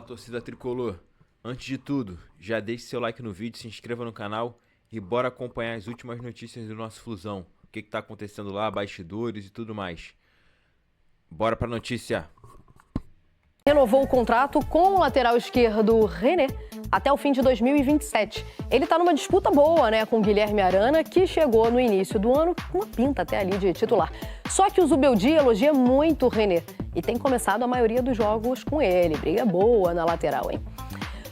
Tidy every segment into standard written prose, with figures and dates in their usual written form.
Fala, torcida tricolor. Antes de tudo, já deixe seu like no vídeo, se inscreva no canal e bora acompanhar as últimas notícias do nosso Flusão. O que tá acontecendo lá, bastidores e tudo mais. Bora pra notícia. Renovou o contrato com o lateral esquerdo René até o fim de 2027. Ele está numa disputa boa, né, com o Guilherme Arana, que chegou no início do ano com uma pinta até ali de titular. Só que o Zubeldia elogia muito o René e tem começado a maioria dos jogos com ele. Briga boa na lateral, hein?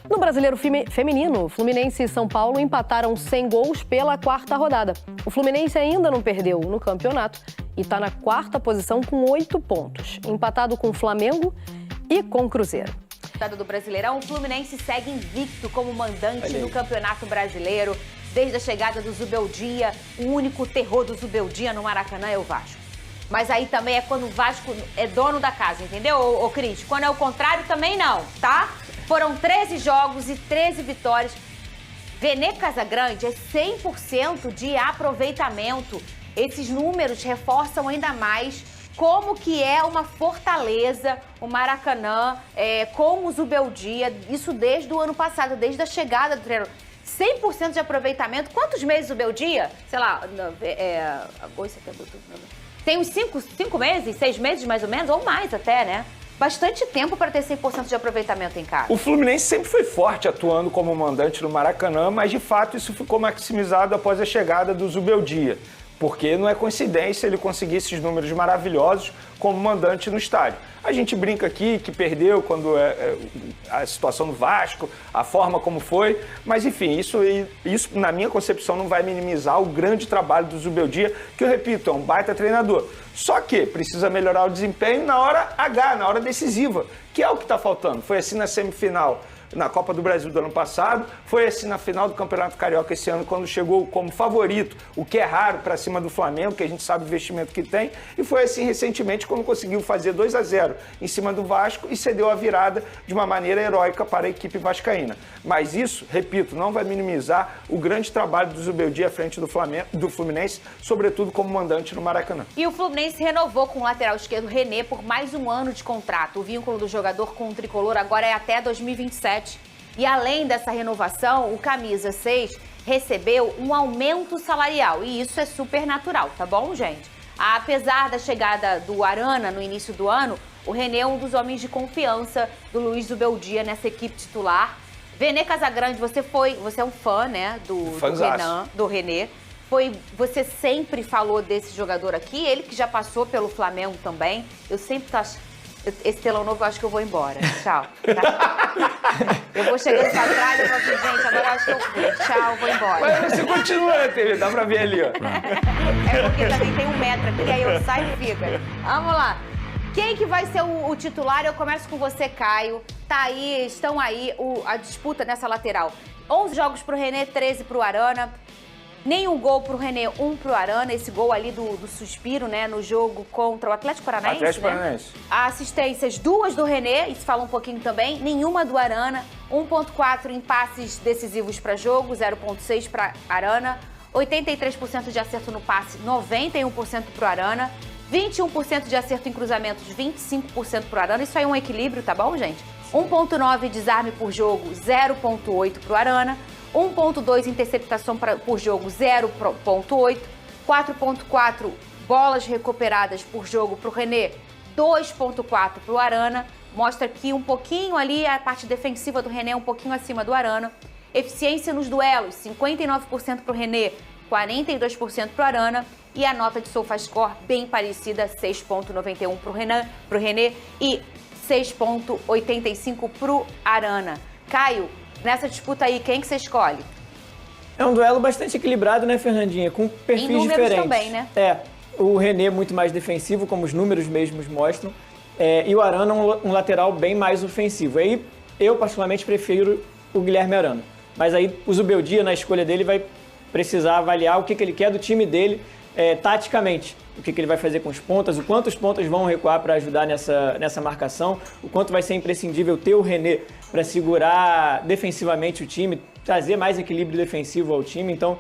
No Brasileiro Feminino, Fluminense e São Paulo empataram sem gols pela quarta rodada. O Fluminense ainda não perdeu no campeonato e está na quarta posição com 8 pontos, empatado com o Flamengo e com o Cruzeiro. Do Brasileirão, o Fluminense segue invicto como mandante no Campeonato Brasileiro. Desde a chegada do Zubeldia, o único terror do Zubeldia no Maracanã é o Vasco. Mas aí também é quando o Vasco é dono da casa, entendeu, ô Cris? Quando é o contrário, também não, tá? Foram 13 jogos e 13 vitórias. Vene Casagrande é 100% de aproveitamento. Esses números reforçam ainda mais como que é uma fortaleza o Maracanã com o Zubeldia, isso desde o ano passado, desde a chegada do treinador. 100% de aproveitamento. Quantos meses o Zubeldia? Sei lá, agosto, setembro, outubro. Tem uns 5 meses, 6 meses mais ou menos, ou mais até, né? Bastante tempo para ter 100% de aproveitamento em casa. O Fluminense sempre foi forte atuando como mandante no Maracanã, mas de fato isso ficou maximizado após a chegada do Zubeldia. Porque não é coincidência ele conseguir esses números maravilhosos como mandante no estádio. A gente brinca aqui que perdeu quando a situação do Vasco, a forma como foi, mas enfim, isso na minha concepção não vai minimizar o grande trabalho do Zubeldia, que eu repito, é um baita treinador. Só que precisa melhorar o desempenho na hora H, na hora decisiva, que é o que está faltando. Foi assim na semifinal na Copa do Brasil do ano passado, foi assim na final do Campeonato Carioca esse ano, quando chegou como favorito, o que é raro, para cima do Flamengo, que a gente sabe o investimento que tem, e foi assim recentemente quando conseguiu fazer 2-0 em cima do Vasco e cedeu a virada de uma maneira heróica para a equipe vascaína. Mas isso, repito, não vai minimizar o grande trabalho do Zubeldia à frente do Fluminense, sobretudo como mandante no Maracanã. E o Fluminense renovou com o lateral esquerdo René por mais um ano de contrato. O vínculo do jogador com o tricolor agora é até 2027. E além dessa renovação, o camisa 6 recebeu um aumento salarial. E isso é super natural, tá bom, gente? Apesar da chegada do Arana no início do ano, o René é um dos homens de confiança do Luiz Zubeldia nessa equipe titular. Vene Casagrande, você é um fã, né, do René. Você sempre falou desse jogador aqui, ele que já passou pelo Flamengo também. Eu sempre esse telão novo, eu acho que eu vou embora. Tchau. Tá? Eu vou chegando pra trás e falo assim, gente, agora eu acho que eu fui. Tchau, vou embora. Mas você continua na TV, dá pra ver ali, ó. É porque também tem 1 metro aqui, aí eu saio e fica. Vamos lá. Quem que vai ser o titular? Eu começo com você, Caio. Estão aí a disputa nessa lateral. 11 jogos pro René, 13 pro Arana. Nenhum gol pro René, 1 pro Arana. Esse gol ali do suspiro, né, no jogo contra o Atlético Paranaense. Atlético Paranaense. Assistências 2 do René, isso fala um pouquinho também. Nenhuma do Arana. 1,4 em passes decisivos para jogo, 0,6 para Arana. 83% de acerto no passe, 91% pro Arana. 21% de acerto em cruzamentos, 25% pro Arana. Isso aí é um equilíbrio, tá bom, gente? 1,9 desarme por jogo, 0,8 pro Arana. 1,2 interceptação por jogo, 0,8. 4,4 bolas recuperadas por jogo para o René, 2,4 para o Arana. Mostra que um pouquinho ali, a parte defensiva do René um pouquinho acima do Arana. Eficiência nos duelos, 59% para o René, 42% para o Arana. E a nota de SofaScore bem parecida, 6,91 para o René e 6,85 para o Arana. Caio, nessa disputa aí, quem que você escolhe? É um duelo bastante equilibrado, né, Fernandinha? Com perfis diferentes. Em números também, né? O René muito mais defensivo, como os números mesmos mostram, e o Arana um lateral bem mais ofensivo. Aí eu, particularmente, prefiro o Guilherme Arana. Mas aí o Zubeldia, na escolha dele, vai precisar avaliar o que ele quer do time dele taticamente. O que ele vai fazer com os pontas, o quanto os pontas vão recuar para ajudar nessa marcação, o quanto vai ser imprescindível ter o René para segurar defensivamente o time, trazer mais equilíbrio defensivo ao time. Então,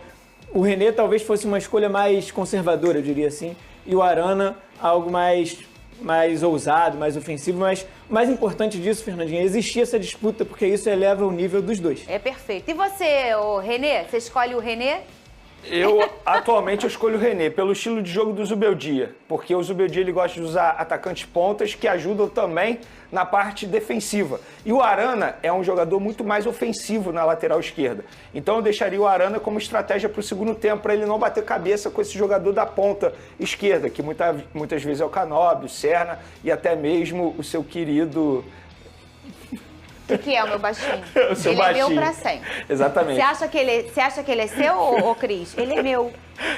o René talvez fosse uma escolha mais conservadora, eu diria assim, e o Arana algo mais mais ousado, mais ofensivo, mas o mais importante disso, Fernandinha, é existir essa disputa, porque isso eleva o nível dos dois. É perfeito. E você, o René? Você escolhe o René? Atualmente, eu escolho o René, pelo estilo de jogo do Zubeldia, porque o Zubeldia ele gosta de usar atacantes pontas que ajudam também na parte defensiva. E o Arana é um jogador muito mais ofensivo na lateral esquerda. Então eu deixaria o Arana como estratégia para o segundo tempo, para ele não bater cabeça com esse jogador da ponta esquerda, que muitas vezes é o Canóbio, o Serna e até mesmo o seu querido... O que é o meu baixinho? O seu ele baixinho. É meu pra sempre. Exatamente. Você acha que ele é seu, ô Cris? Ele é meu.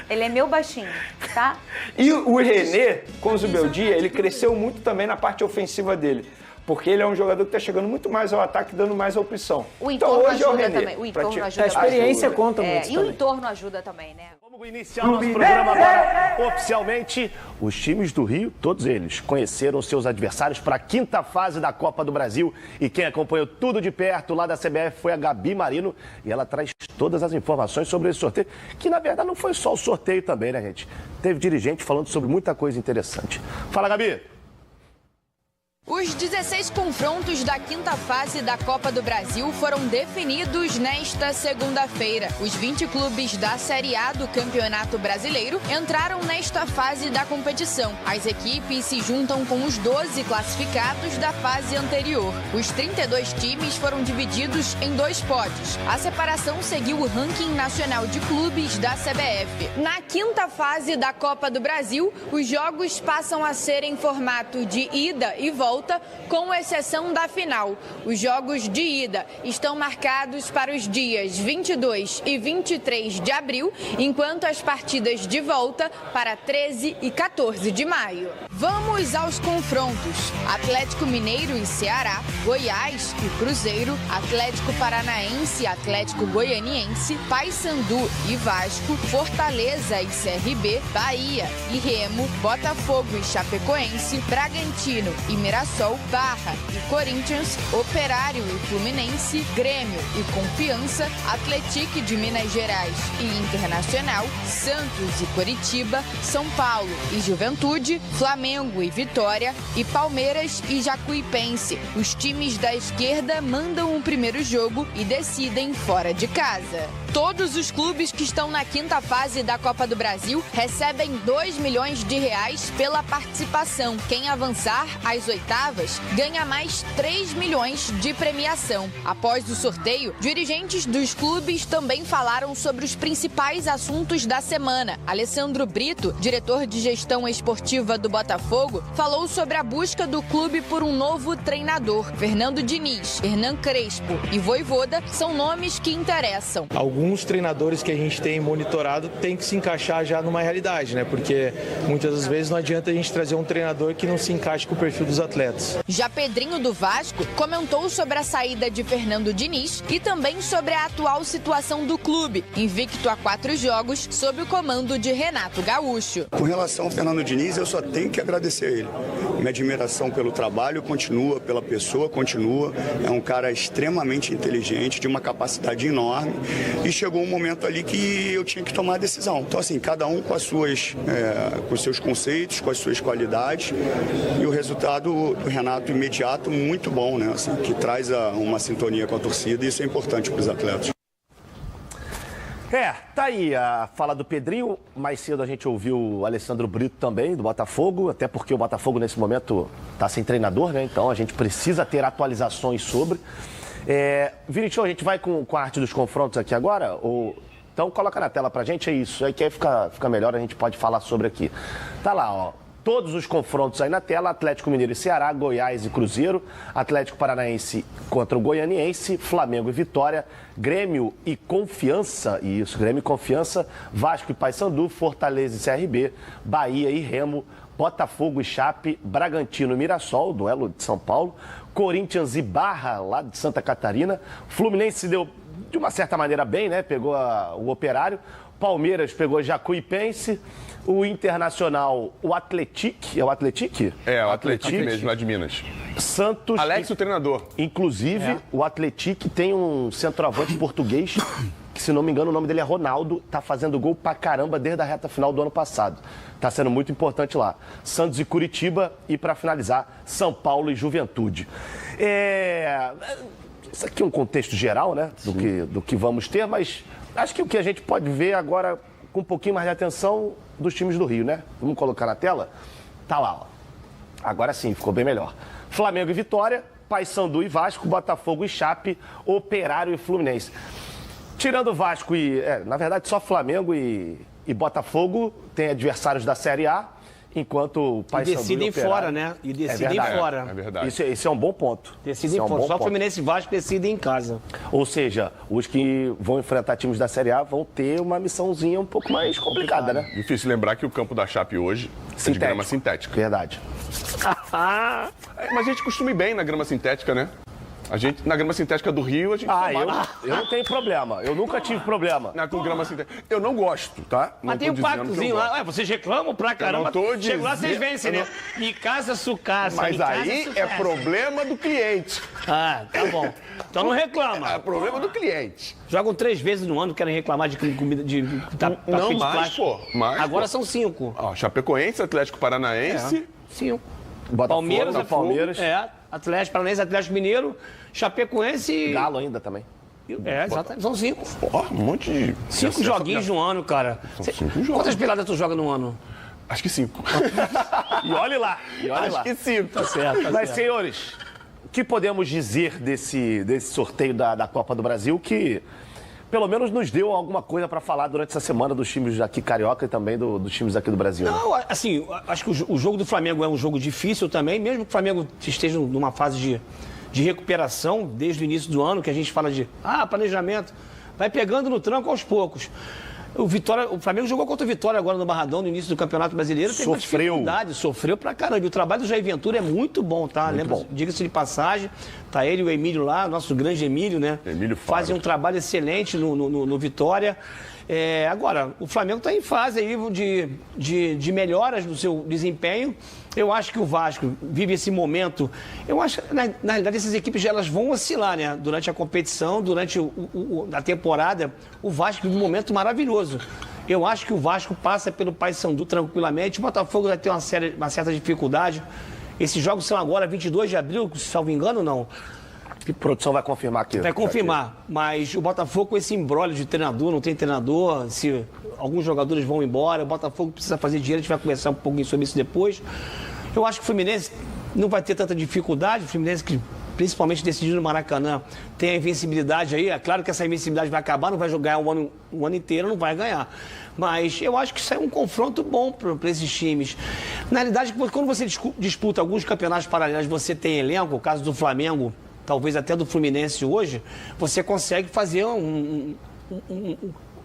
Ele é meu baixinho, tá? E o René, com o Zubeldia, ele cresceu muito também na parte ofensiva dele. Porque ele é um jogador que está chegando muito mais ao ataque, dando mais opção. O entorno então hoje é o ajuda René. também. O entorno ajuda A experiência bastante. conta muito E o entorno ajuda também, né? Vamos iniciar nosso programa agora oficialmente. Os times do Rio, todos eles, conheceram seus adversários para a quinta fase da Copa do Brasil. E quem acompanhou tudo de perto lá da CBF foi a Gabi Marino. E ela traz todas as informações sobre esse sorteio, que na verdade não foi só o sorteio também, né, gente? Teve dirigente falando sobre muita coisa interessante. Fala, Gabi! Os 16 confrontos da quinta fase da Copa do Brasil foram definidos nesta segunda-feira. Os 20 clubes da Série A do Campeonato Brasileiro entraram nesta fase da competição. As equipes se juntam com os 12 classificados da fase anterior. Os 32 times foram divididos em 2 potes. A separação seguiu o ranking nacional de clubes da CBF. Na quinta fase da Copa do Brasil, os jogos passam a ser em formato de ida e volta, com exceção da final. Os jogos de ida estão marcados para os dias 22 e 23 de abril, enquanto as partidas de volta para 13 e 14 de maio. Vamos aos confrontos. Atlético Mineiro e Ceará, Goiás e Cruzeiro, Atlético Paranaense e Atlético Goianiense, Paysandu e Vasco, Fortaleza e CRB, Bahia e Remo, Botafogo e Chapecoense, Bragantino e Mirassol, Barra e Corinthians, Operário e Fluminense, Grêmio e Confiança, Atlético de Minas Gerais e Internacional, Santos e Coritiba, São Paulo e Juventude, Flamengo e Vitória e Palmeiras e Jacuipense. Os times da esquerda mandam o primeiro jogo e decidem fora de casa. Todos os clubes que estão na quinta fase da Copa do Brasil recebem R$2 milhões pela participação. Quem avançar às oitavas ganha mais 3 milhões de premiação. Após o sorteio, dirigentes dos clubes também falaram sobre os principais assuntos da semana. Alessandro Brito, diretor de gestão esportiva do Botafogo, falou sobre a busca do clube por um novo treinador. Fernando Diniz, Hernan Crespo e Vojvoda são nomes que interessam. Alguns treinadores que a gente tem monitorado têm que se encaixar já numa realidade, né? Porque muitas das vezes não adianta a gente trazer um treinador que não se encaixe com o perfil dos atletas. Já Pedrinho do Vasco comentou sobre a saída de Fernando Diniz e também sobre a atual situação do clube, invicto a 4 jogos sob o comando de Renato Gaúcho. Com relação ao Fernando Diniz, eu só tenho que agradecer a ele. Minha admiração pelo trabalho continua, pela pessoa continua. É um cara extremamente inteligente, de uma capacidade enorme. E chegou um momento ali que eu tinha que tomar a decisão. Então, assim, cada um com com os seus conceitos, com as suas qualidades. E o resultado do Renato imediato, muito bom, né? Assim, que traz uma sintonia com a torcida e isso é importante para os atletas. Tá aí a fala do Pedrinho. Mais cedo a gente ouviu o Alessandro Brito também, do Botafogo, até porque o Botafogo nesse momento está sem treinador, né? Então a gente precisa ter atualizações sobre. Vinitinho, a gente vai com a arte dos confrontos aqui agora? Então coloca na tela pra gente, é isso. Aí que aí fica melhor, a gente pode falar sobre aqui. Tá lá, ó. Todos os confrontos aí na tela: Atlético Mineiro e Ceará, Goiás e Cruzeiro, Atlético Paranaense contra o Goianiense, Flamengo e Vitória, Grêmio e Confiança, isso, Grêmio e Confiança, Vasco e Paysandu, Fortaleza e CRB, Bahia e Remo, Botafogo e Chape, Bragantino e Mirassol, duelo de São Paulo, Corinthians e Barra, lá de Santa Catarina, Fluminense deu de uma certa maneira bem, né? Pegou o Operário, Palmeiras pegou Jacuipense, o Internacional, o Atlético, é o Atlético? É, o Atlético mesmo, lá de Minas. Santos. Alex, o treinador. Inclusive, o Atlético tem um centroavante português que que, se não me engano, o nome dele é Ronaldo, tá fazendo gol pra caramba desde a reta final do ano passado. Tá sendo muito importante lá. Santos e Curitiba e, para finalizar, São Paulo e Juventude. Isso aqui é um contexto geral, né, do que vamos ter, mas acho que o que a gente pode ver agora com um pouquinho mais de atenção dos times do Rio, né? Vamos colocar na tela? Tá lá, ó. Agora sim, ficou bem melhor. Flamengo e Vitória, Paysandu e Vasco, Botafogo e Chape, Operário e Fluminense. Tirando o Vasco na verdade, só Flamengo e Botafogo tem adversários da Série A, enquanto o Paysandu decidem fora, né? E decidem fora. É verdade. Isso é um bom ponto. Decidem fora. Só Fluminense e Vasco decidem em casa. Ou seja, os que vão enfrentar times da Série A vão ter uma missãozinha um pouco mais complicada, né? Difícil lembrar que o campo da Chape hoje é de grama sintética. Verdade. Mas a gente costuma ir bem na grama sintética, né? A gente, na grama sintética do Rio, a gente eu não tenho problema. Eu nunca tive problema. Com grama sintética. Eu não gosto, tá? Mas tem um pactozinho lá. Vocês reclamam pra caramba. Chegou lá, vocês vencem, né? Me casa, sucaça. Mas aí é problema do cliente. Ah, tá bom. Então não reclama. É problema do cliente. Jogam 3 vezes no ano, querem reclamar de comida de não, mais, pô. Agora são 5. Ó, Chapecoense, Atlético Paranaense. 5. Palmeiras. Atlético Paranaense, Atlético Mineiro, Chapecoense e... Galo ainda também. Exatamente. São 5. Ó, um monte de... 5 joguinhos no ano, cara. São 5 jogos. Quantas peladas tu joga no ano? Acho que 5. E olhe lá. Acho que 5. Tá certo. Mas, senhores, o que podemos dizer desse sorteio da Copa do Brasil que, pelo menos, nos deu alguma coisa para falar durante essa semana dos times aqui carioca e também dos times aqui do Brasil? Não, assim, acho que o jogo do Flamengo é um jogo difícil também, mesmo que o Flamengo esteja numa fase de recuperação desde o início do ano, que a gente fala de planejamento, vai pegando no tranco aos poucos. O Flamengo jogou contra o Vitória agora no Barradão, no início do Campeonato Brasileiro. Teve dificuldade, sofreu pra caramba. E o trabalho do Jair Ventura é muito bom, tá? Lembra? Diga-se de passagem, tá ele e o Emílio lá, nosso grande Emílio, né? Emílio fazem um trabalho excelente no Vitória. Agora, o Flamengo está em fase aí de melhoras no seu desempenho. Eu acho que o Vasco vive esse momento. Eu acho que, na realidade, essas equipes elas vão oscilar, né? Durante a competição, durante a temporada, o Vasco vive um momento maravilhoso. Eu acho que o Vasco passa pelo Paysandu tranquilamente. O Botafogo vai ter uma certa dificuldade. Esses jogos são agora 22 de abril, se salvo engano, não. A produção vai confirmar aqui. Vai confirmar, mas o Botafogo com esse imbróglio de treinador, não tem treinador, se alguns jogadores vão embora, o Botafogo precisa fazer dinheiro, a gente vai conversar um pouquinho sobre isso depois. Eu acho que o Fluminense não vai ter tanta dificuldade, o Fluminense que principalmente decidido no Maracanã tem a invencibilidade aí, é claro que essa invencibilidade vai acabar, não vai jogar o ano inteiro, não vai ganhar. Mas eu acho que isso é um confronto bom para esses times. Na realidade, quando você disputa alguns campeonatos paralelos, você tem elenco, o caso do Flamengo, talvez até do Fluminense hoje, você consegue fazer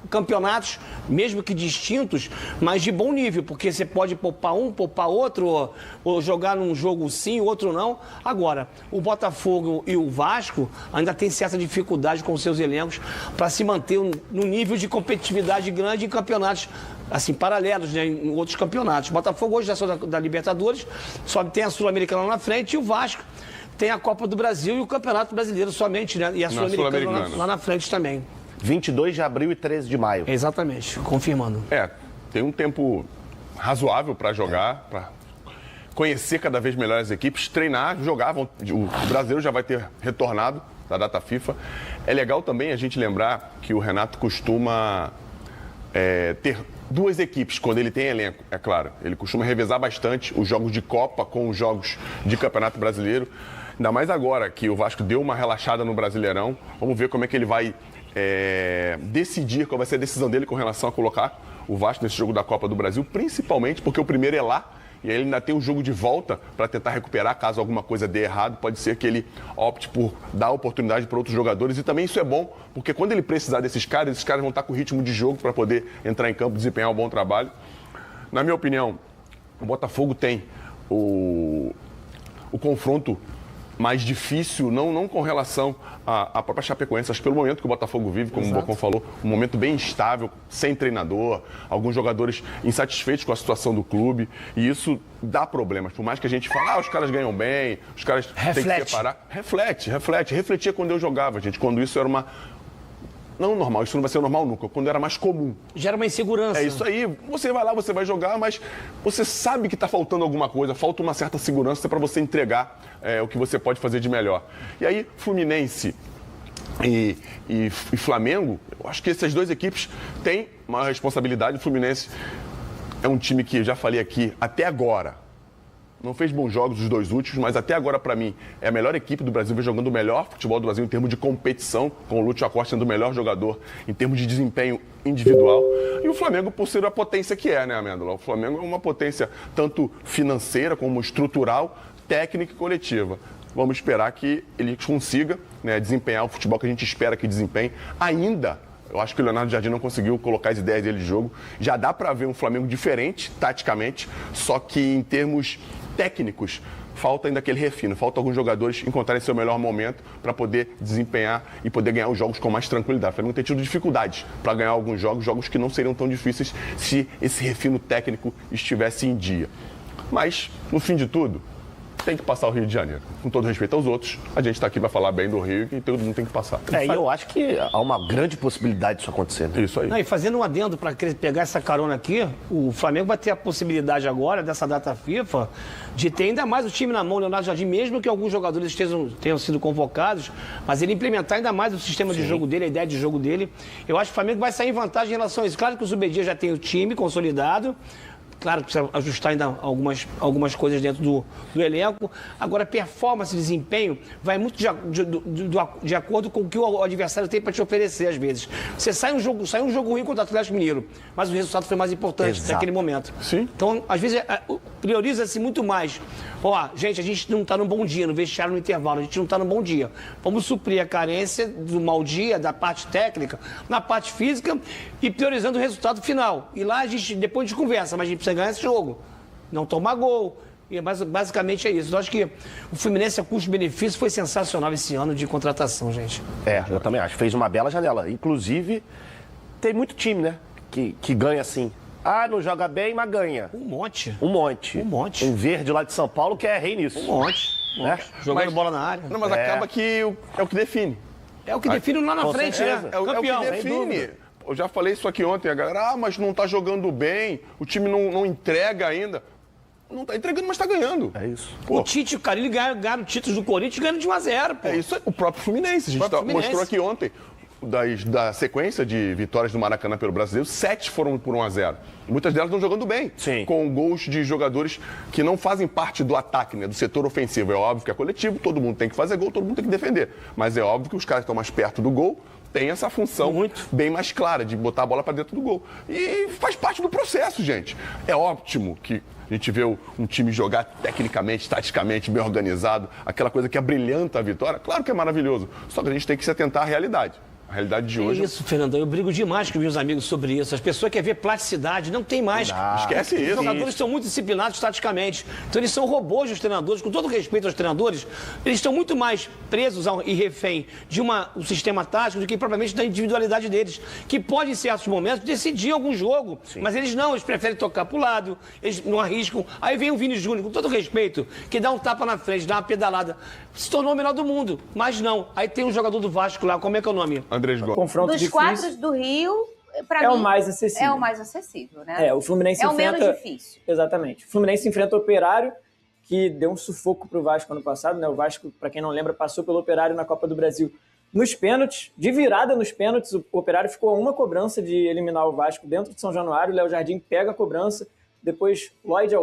campeonatos, mesmo que distintos, mas de bom nível, porque você pode poupar um, poupar outro, ou jogar num jogo sim, outro não. Agora, o Botafogo e o Vasco ainda têm certa dificuldade com seus elencos para se manter num nível de competitividade grande em campeonatos assim, paralelos, né, em outros campeonatos. O Botafogo hoje já só da Libertadores, só tem a Sul-Americana lá na frente, e o Vasco tem a Copa do Brasil e o Campeonato Brasileiro somente, né? E a Sul-Americana lá na frente também. 22 de abril e 13 de maio. Exatamente, confirmando. Tem um tempo razoável para jogar, para conhecer cada vez melhor as equipes, treinar, jogar. O brasileiro já vai ter retornado da data FIFA. É legal também a gente lembrar que o Renato costuma ter 2 equipes quando ele tem elenco, é claro. Ele costuma revezar bastante os jogos de Copa com os jogos de Campeonato Brasileiro. Ainda mais agora que o Vasco deu uma relaxada no Brasileirão. Vamos ver como é que ele vai decidir, qual vai ser a decisão dele com relação a colocar o Vasco nesse jogo da Copa do Brasil, principalmente porque o primeiro é lá e aí ele ainda tem um jogo de volta para tentar recuperar caso alguma coisa dê errado. Pode ser que ele opte por dar oportunidade para outros jogadores e também isso é bom, porque quando ele precisar desses caras vão estar com ritmo de jogo para poder entrar em campo, desempenhar um bom trabalho. Na minha opinião, o Botafogo tem o confronto mais difícil, não com relação à própria Chapecoense, acho que pelo momento que o Botafogo vive, como o Bocão falou, um momento bem instável, sem treinador, alguns jogadores insatisfeitos com a situação do clube, e isso dá problemas. Por mais que a gente fale, os caras ganham bem, os caras têm que separar. Refletia quando eu jogava, gente, quando isso era Não normal, isso não vai ser normal nunca, quando era mais comum. Gera uma insegurança. É isso aí, você vai lá, você vai jogar, mas você sabe que está faltando alguma coisa, falta uma certa segurança para você entregar o que você pode fazer de melhor. E aí, Fluminense e Flamengo, eu acho que essas duas equipes têm uma responsabilidade. O Fluminense é um time que, eu já falei aqui, até agora, não fez bons jogos os dois últimos, mas até agora, para mim, é a melhor equipe do Brasil, vem jogando o melhor futebol do Brasil em termos de competição, com o Lúcio Acosta sendo o melhor jogador em termos de desempenho individual. E o Flamengo, por ser a potência que é, né, Amêndola? O Flamengo é uma potência tanto financeira como estrutural, técnica e coletiva. Vamos esperar que ele consiga, né, desempenhar o futebol que a gente espera que desempenhe. Ainda, eu acho que o Leonardo Jardim não conseguiu colocar as ideias dele de jogo. Já dá para ver um Flamengo diferente, taticamente, só que em termos técnicos, falta ainda aquele refino, falta alguns jogadores encontrarem seu melhor momento para poder desempenhar e poder ganhar os jogos com mais tranquilidade. O Flamengo tem tido dificuldades para ganhar alguns jogos que não seriam tão difíceis se esse refino técnico estivesse em dia. Mas, no fim de tudo, tem que passar o Rio de Janeiro. Com todo respeito aos outros, a gente está aqui para falar bem do Rio e todo mundo tem que passar. E eu acho que há uma grande possibilidade disso acontecer. Né? Isso aí. Não, e fazendo um adendo para pegar essa carona aqui, o Flamengo vai ter a possibilidade agora, dessa data FIFA, de ter ainda mais o time na mão, Leonardo Jardim, mesmo que alguns jogadores tenham sido convocados, mas ele implementar ainda mais o sistema de jogo dele, a ideia de jogo dele. Eu acho que o Flamengo vai sair em vantagem em relação a isso. Claro que o Zubeldia já tem o time consolidado, claro que precisa ajustar ainda algumas coisas dentro do elenco. Agora, performance e desempenho vai muito de acordo com o que o adversário tem para te oferecer, às vezes. Você sai um jogo ruim contra o Atlético Mineiro, mas o resultado foi mais importante naquele momento. Sim. Então, às vezes, prioriza-se muito mais. Ó, gente, a gente não está num bom dia, no vestiário no intervalo, a gente não está num bom dia. Vamos suprir a carência do mau dia, da parte técnica, na parte física e priorizando o resultado final. E lá depois a gente conversa, mas a gente precisa ganhar esse jogo. Não tomar gol. E basicamente é isso. Eu acho que o Fluminense, a custo-benefício, foi sensacional esse ano de contratação, gente. Eu também acho. Fez uma bela janela. Inclusive, tem muito time, né? Que ganha assim. Ah, não joga bem, mas ganha. Um monte. Um verde lá de São Paulo que é rei nisso. Um monte. Né? Jogando bola na área. Não, mas acaba que é o que define. É o que define lá na frente, né? É o que define. Eu já falei isso aqui ontem, a galera, mas não tá jogando bem, o time não entrega ainda. Não tá entregando, mas tá ganhando. É isso. O Tite e o Carille ganharam títulos do Corinthians ganhando de 1-0, pô. É isso aí. O próprio Fluminense. A gente mostrou aqui ontem. Da sequência de vitórias do Maracanã pelo Brasileiro, 7 foram por 1-0. Muitas delas estão jogando bem. Sim. Com gols de jogadores que não fazem parte do ataque, né, do setor ofensivo. É óbvio que é coletivo, todo mundo tem que fazer gol, todo mundo tem que defender. Mas é óbvio que os caras que estão mais perto do gol têm essa função bem mais clara de botar a bola para dentro do gol. E faz parte do processo, gente. É ótimo que a gente vê um time jogar tecnicamente, taticamente, bem organizado, aquela coisa que abrilhanta a vitória. Claro que é maravilhoso, só que a gente tem que se atentar à realidade. A realidade de hoje... É isso, Fernandão. Eu brigo demais com meus amigos sobre isso. As pessoas querem ver plasticidade. Não tem mais. Esquece isso. Os jogadores são muito disciplinados taticamente. Então eles são robôs dos treinadores. Com todo respeito aos treinadores, eles estão muito mais presos e refém de um sistema tático do que propriamente da individualidade deles. Que pode, em certos momentos, decidir algum jogo. Sim. Mas eles preferem tocar pro lado. Eles não arriscam. Aí vem o Vini Júnior, com todo respeito, que dá um tapa na frente, dá uma pedalada. Se tornou o melhor do mundo. Mas não. Aí tem um jogador do Vasco lá. Como é que é o nome? Andrés Gomes. Confronto Dos difícil. 4 do Rio, pra mim... É o mais acessível. É o mais acessível, né? O Fluminense enfrenta... enfrenta... É o menos difícil. Exatamente. O Fluminense enfrenta o Operário, que deu um sufoco pro Vasco ano passado, né? O Vasco, para quem não lembra, passou pelo Operário na Copa do Brasil nos pênaltis. De virada nos pênaltis, o Operário ficou a uma cobrança de eliminar o Vasco dentro de São Januário. O Léo Jardim pega a cobrança. Depois, o Lloyd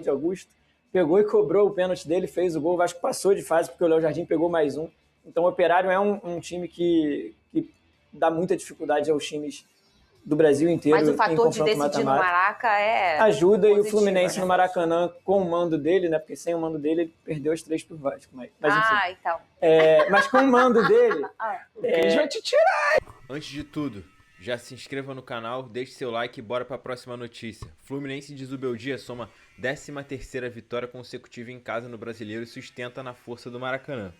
Augusto pegou e cobrou o pênalti dele, fez o gol. O Vasco passou de fase porque o Léo Jardim pegou mais um. Então, o Operário é um time que dá muita dificuldade aos times do Brasil inteiro. Mas o fator de decidir no Maraca ajuda, positivo, e o Fluminense, né? no Maracanã, com o mando dele, né? Porque sem o mando dele, ele perdeu as 3 pro Vasco. Mas enfim. Então. Mas com o mando dele... Eles vão te tirar! Antes de tudo, já se inscreva no canal, deixe seu like e bora para a próxima notícia. Fluminense de Zubeldia soma 13ª vitória consecutiva em casa no Brasileiro e sustenta na força do Maracanã.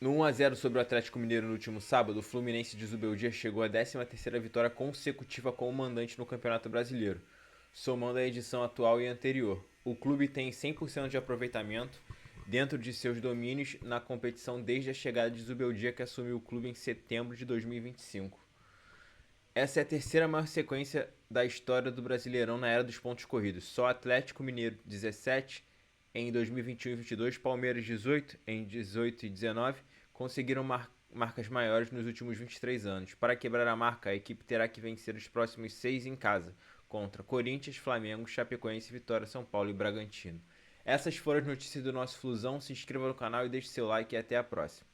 No 1-0 sobre o Atlético Mineiro no último sábado, o Fluminense de Zubeldia chegou à 13ª vitória consecutiva como mandante no Campeonato Brasileiro, somando a edição atual e anterior. O clube tem 100% de aproveitamento dentro de seus domínios na competição desde a chegada de Zubeldia, que assumiu o clube em setembro de 2025. Essa é a terceira maior sequência da história do Brasileirão na era dos pontos corridos. Só Atlético Mineiro 17 em 2021 e 22, Palmeiras 18 em 18 e 19 conseguiram marcas maiores nos últimos 23 anos. Para quebrar a marca, a equipe terá que vencer os próximos 6 em casa, contra Corinthians, Flamengo, Chapecoense, Vitória, São Paulo e Bragantino. Essas foram as notícias do nosso Flusão. Se inscreva no canal e deixe seu like e até a próxima.